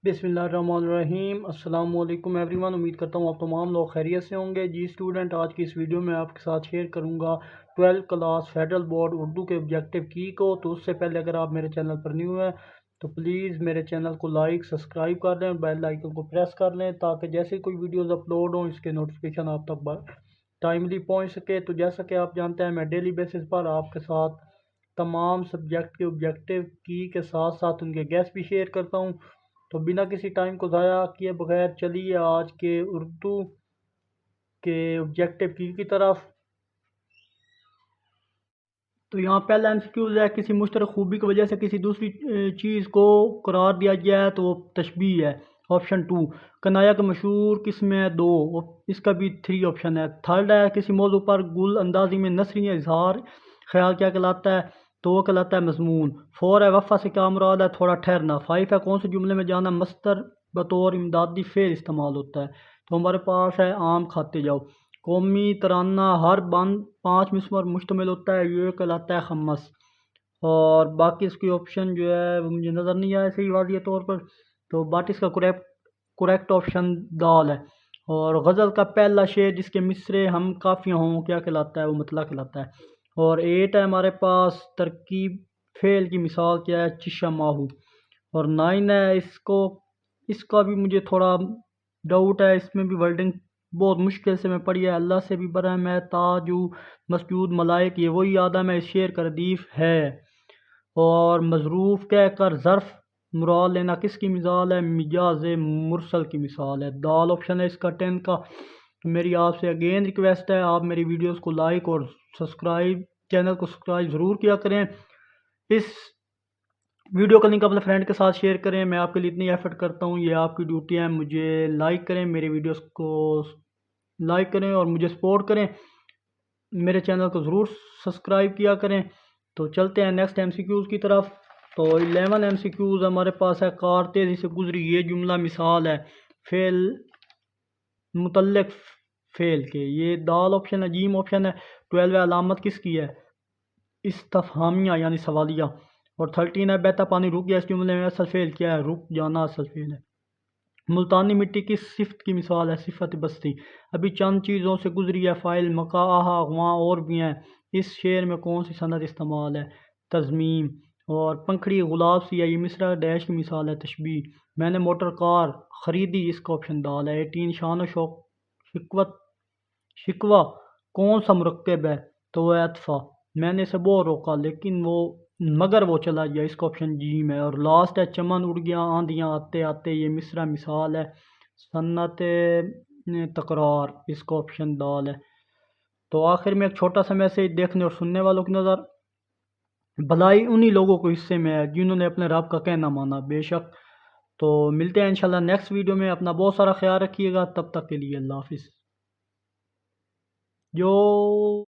बिस्मिल्लाहिर्रहमानिर्रहीम। अस्सलाम वालेकुम एवरीवन। उम्मीद करता हूँ आप तमाम लोग खैरियत से होंगे। जी स्टूडेंट, आज की इस वीडियो में आपके साथ शेयर करूँगा 12th class federal board Urdu के ऑब्जेक्टिव की को। तो उससे पहले अगर आप मेरे चैनल पर न्यू हैं तो प्लीज़ मेरे चैनल को लाइक सब्सक्राइब कर लें, बेल आइकन को प्रेस कर लें ताकि जैसे कोई वीडियोज़ अपलोड हों इसके नोटिफिकेशन आप तक टाइमली पहुँच सके। तो जैसा कि आप जानते हैं मैं डेली बेसिस पर आपके साथ तमाम सब्जेक्ट के ऑब्जेक्टिव की के साथ साथ उनके गैस भी शेयर करता हूँ। तो बिना किसी टाइम को ज़ाया किए बगैर चलिए आज के उर्दू के ऑब्जेक्टिव की तरफ। तो यहाँ पहला एमसीक्यूज है, किसी मुश्तरक खूबी की वजह से किसी दूसरी चीज़ को करार दिया गया है तो वो तशबीह है। ऑप्शन 2। कनाया के मशहूर किस्म है 2, इसका भी 3 ऑप्शन है। थर्ड है, किसी मौजू पर गुल अंदाजी में नसरी या इजहार ख्याल क्या कहलाता है तो वो कहलाता है मजमून। 4 है, वफ़ा से क्या मुराद है थोड़ा ठहरना। 5 है, कौन से जुमले में जाना मस्तर बतौर इमदादी फेल इस्तेमाल होता है। तो हमारे पास है आम खाते जाओ। कौमी तराना हर बंद 5 मिसम पर मुश्तमिल होता है, ये कहलाता है खम्मस। और बाकी इसकी ऑप्शन जो है वो मुझे नज़र नहीं आया सही वादिय तौर पर। तो बाकी इसका करेक्ट ऑप्शन दाल है। और गज़ल का पहला शेर जिसके मिसरे हम काफ़ियाँ हों क्या कहलाता है, वो मतला कहलाता है। और 8 है हमारे पास, तरकीब फेल की मिसाल क्या है, चिशा माहू। और 9 है, इसका भी मुझे थोड़ा डाउट है, इसमें भी वर्डिंग बहुत मुश्किल से मैं पढ़ी है। अल्लाह से भी बरा मैं ताजू मसजूद मलाइक, ये वही आदम है, इस शेर का रदीफ है। और मजरूफ कह कर ज़र्फ मुराद लेना किसकी मिसाल है, मिजाज मुरसल की मिसाल है। दाल ऑप्शन है इसका 10 का। तो मेरी आपसे अगेन रिक्वेस्ट है, आप मेरी वीडियोस को लाइक और सब्सक्राइब, चैनल को सब्सक्राइब ज़रूर किया करें। इस वीडियो का लिंक अपने फ्रेंड के साथ शेयर करें, मैं आपके लिए इतनी एफर्ट करता हूँ, ये आपकी ड्यूटी है। मुझे लाइक करें, मेरे वीडियोस को लाइक करें और मुझे सपोर्ट करें। मेरे चैनल को ज़रूर सब्सक्राइब किया करें। तो चलते हैं नेक्स्ट एमसीक्यूज़ की तरफ। तो 11 एमसीक्यूज़ हमारे पास है। कार तेज़ी से गुजरी, ये जुमला मिसाल है फेल मुतल्लिक फेल के, ये दाल ऑप्शन है। जीम ऑप्शन है। 12 अलामत किसकी है, इस्तफहामिया यानी सवालिया। और 13 है, बहता पानी रुक गया, इस जुमले में असल फेल क्या है, रुक जाना असल फेल है। मुल्तानी मिट्टी किस सिफत की मिसाल है, सिफत बस्ती। अभी चंद चीज़ों से गुजरी है, फ़ाइल मका आहा वहाँ और भी हैं, इस शेर में कौन सी सनद इस्तेमाल है, तज़मीम। और पंखड़ी गुलाब सी है, ये मिसरा डैश की मिसाल है, तशबीह। मैंने मोटर कार ख़रीदी, इसका ऑप्शन दाल है। 18 शान व शौक शिकवत शिकवा कौन सा मुरक्कब है तो वह अतफ़ा। मैंने इसे बहुत रोका लेकिन वो चला गया, इसका ऑप्शन जीम है। और लास्ट है, चमन उड़ गया आंधियाँ आते आते, ये मिसरा मिसाल है सन्नत तकरार, इसका ऑप्शन दाल है। तो आखिर में एक छोटा सा मैसेज देखने और सुनने वालों की नज़र, भलाई उन्हीं लोगों को हिस्से में है जिन्होंने अपने रब का कहना माना, बेशक। तो मिलते हैं इंशाल्लाह नेक्स्ट वीडियो में, अपना बहुत सारा ख्याल रखिएगा, तब तक के लिए अल्लाह हाफिज़। जो